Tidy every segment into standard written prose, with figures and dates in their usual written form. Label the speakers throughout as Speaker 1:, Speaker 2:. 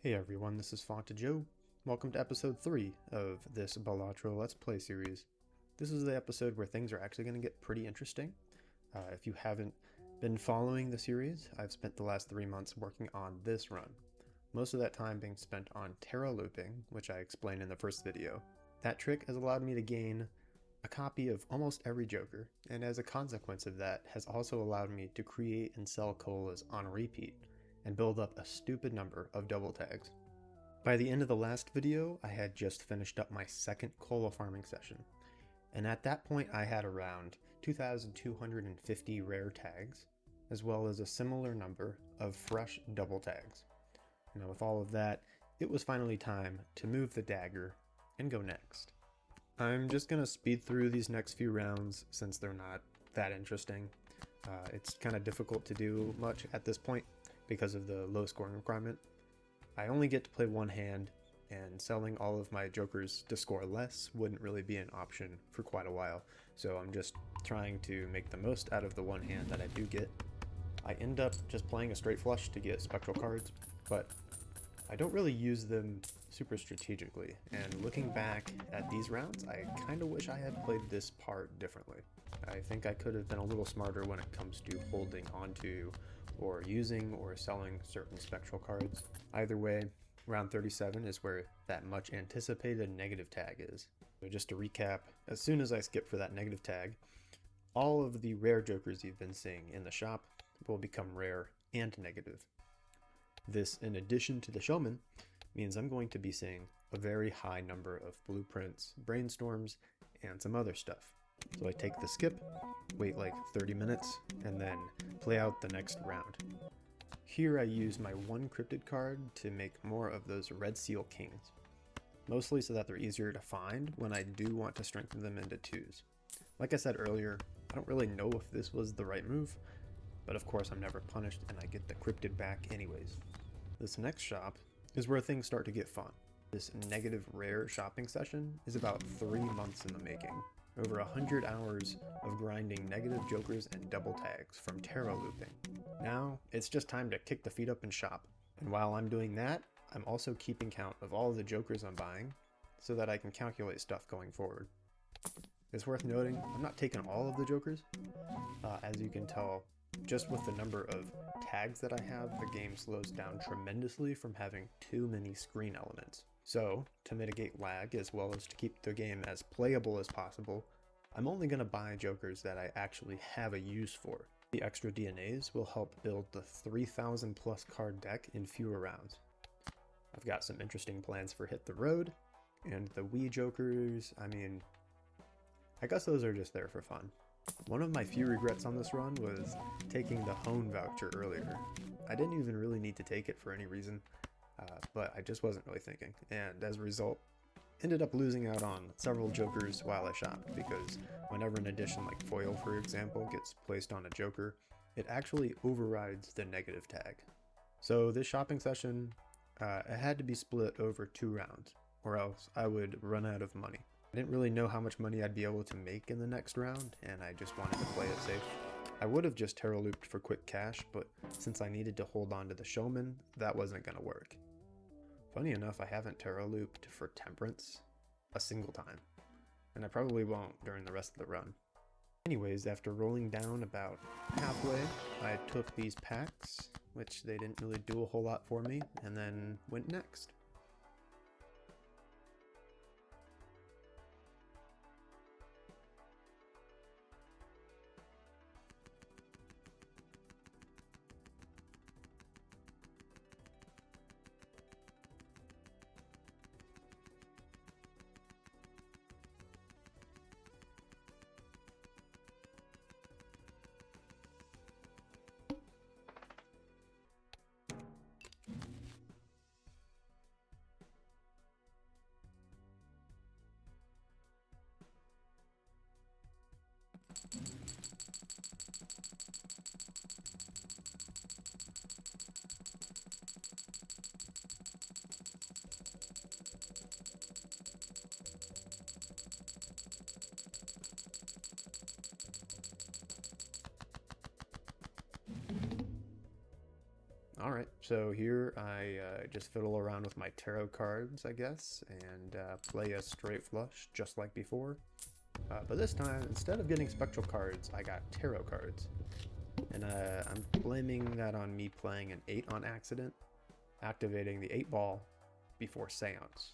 Speaker 1: Hey everyone, this is Fonta Joe. Welcome to episode 3 of this Balatro Let's Play series. This is the episode where things are actually going to get pretty interesting. If you haven't been following the series, I've spent the last 3 months working on this run. Most of that time being spent on Terra looping, which I explained in the first video. That trick has allowed me to gain a copy of almost every Joker, and as a consequence of that, has also allowed me to create and sell colas on repeat, and build up a stupid number of double tags. By the end of the last video, I had just finished up my second cola farming session, and at that point I had around 2,250 rare tags, as well as a similar number of fresh double tags. Now with all of that, it was finally time to move the dagger and go next. I'm just going to speed through these next few rounds since they're not that interesting. It's kind of difficult to do much at this point because of the low scoring requirement. I only get to play one hand, and selling all of my jokers to score less wouldn't really be an option for quite a while, so I'm just trying to make the most out of the one hand that I do get. I end up just playing a straight flush to get spectral cards, but I don't really use them super strategically, and looking back at these rounds, I kind of wish I had played this part differently. I think I could have been a little smarter when it comes to holding onto or using or selling certain spectral cards. Either way, round 37 is where that much anticipated negative tag is. So just to recap, as soon as I skip for that negative tag, all of the rare jokers you've been seeing in the shop will become rare and negative. This, in addition to the showman, means I'm going to be seeing a very high number of blueprints, brainstorms, and some other stuff. So I take the skip, wait like 30 minutes, and then play out the next round. Here I use my one cryptid card to make more of those Red Seal Kings, mostly so that they're easier to find when I do want to strengthen them into 2s. Like I said earlier, I don't really know if this was the right move, but of course I'm never punished and I get the cryptid back anyways. This next shop is where things start to get fun. This negative rare shopping session is about 3 months in the making. Over 100 hours of grinding negative jokers and double tags from Terra looping. Now, it's just time to kick the feet up and shop. And while I'm doing that, I'm also keeping count of all of the jokers I'm buying, so that I can calculate stuff going forward. It's worth noting, I'm not taking all of the jokers. As you can tell, just with the number of tags that I have, the game slows down tremendously from having too many screen elements. So, to mitigate lag as well as to keep the game as playable as possible, I'm only going to buy jokers that I actually have a use for. The extra DNAs will help build the 3,000 plus card deck in fewer rounds. I've got some interesting plans for Hit the Road, and the Wii jokers, I guess those are just there for fun. One of my few regrets on this run was taking the Hone voucher earlier. I didn't even really need to take it for any reason, but I just wasn't really thinking, and as a result, ended up losing out on several jokers while I shopped, because whenever an addition like foil, for example, gets placed on a joker, it actually overrides the negative tag. So this shopping session, it had to be split over 2 rounds, or else I would run out of money. I didn't really know how much money I'd be able to make in the next round, and I just wanted to play it safe. I would have just Terra looped for quick cash, but since I needed to hold on to the showman, that wasn't going to work. Funny enough, I haven't Terra looped for Temperance a single time, and I probably won't during the rest of the run. Anyways, after rolling down about halfway, I took these packs, which they didn't really do a whole lot for me, and then went next. Alright, so here I just fiddle around with my tarot cards, I guess, and play a straight flush, just like before. But this time, instead of getting spectral cards, I got tarot cards. And I'm blaming that on me playing an 8 on accident, activating the 8 ball before Seance.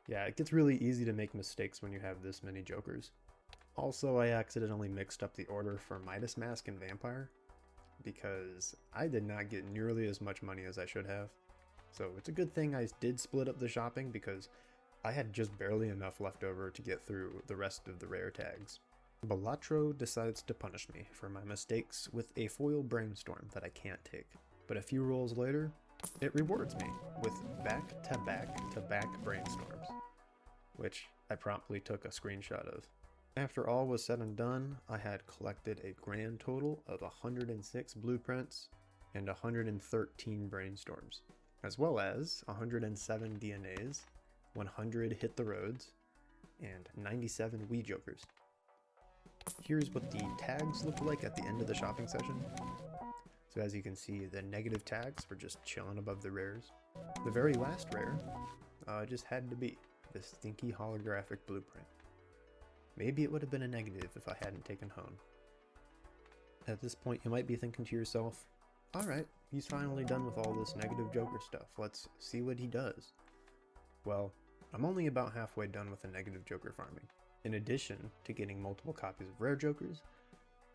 Speaker 1: Yeah, it gets really easy to make mistakes when you have this many jokers. Also, I accidentally mixed up the order for Midas Mask and Vampire, because I did not get nearly as much money as I should have. So it's a good thing I did split up the shopping, because I had just barely enough left over to get through the rest of the rare tags. Balatro decides to punish me for my mistakes with a foil brainstorm that I can't take. But a few rolls later, it rewards me with back-to-back-to-back brainstorms, which I promptly took a screenshot of. After all was said and done, I had collected a grand total of 106 blueprints and 113 brainstorms, as well as 107 DNAs, 100 hit the roads, and 97 Wii Jokers. Here's what the tags looked like at the end of the shopping session. So as you can see, the negative tags were just chilling above the rares. The very last rare just had to be the stinky holographic blueprint. Maybe it would have been a negative if I hadn't taken Hone. At this point, you might be thinking to yourself, alright, he's finally done with all this negative Joker stuff. Let's see what he does. Well, I'm only about halfway done with the negative Joker farming. In addition to getting multiple copies of rare Jokers,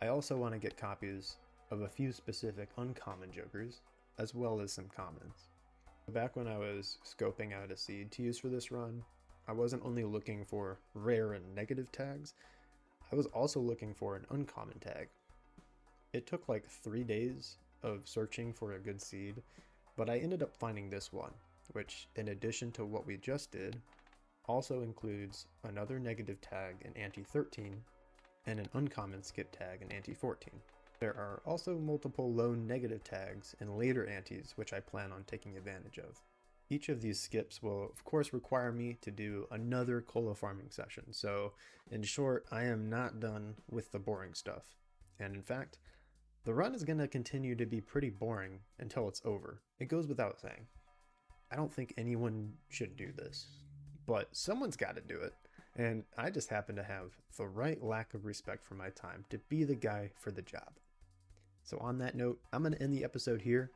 Speaker 1: I also want to get copies of a few specific uncommon Jokers, as well as some commons. Back when I was scoping out a seed to use for this run, I wasn't only looking for rare and negative tags, I was also looking for an uncommon tag. It took like 3 days of searching for a good seed, but I ended up finding this one, which, in addition to what we just did, also includes another negative tag in Ante-13 and an uncommon skip tag in Ante-14. There are also multiple lone negative tags in later antes which I plan on taking advantage of. Each of these skips will of course require me to do another cola farming session, so in short, I am not done with the boring stuff. And in fact, the run is going to continue to be pretty boring until it's over. It goes without saying. I don't think anyone should do this, but someone's got to do it, and I just happen to have the right lack of respect for my time to be the guy for the job. So on that note, I'm going to end the episode here.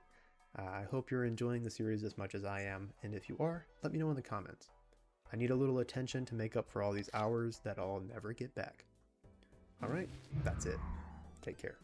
Speaker 1: I hope you're enjoying the series as much as I am, and if you are, let me know in the comments. I need a little attention to make up for all these hours that I'll never get back. Alright, that's it. Take care.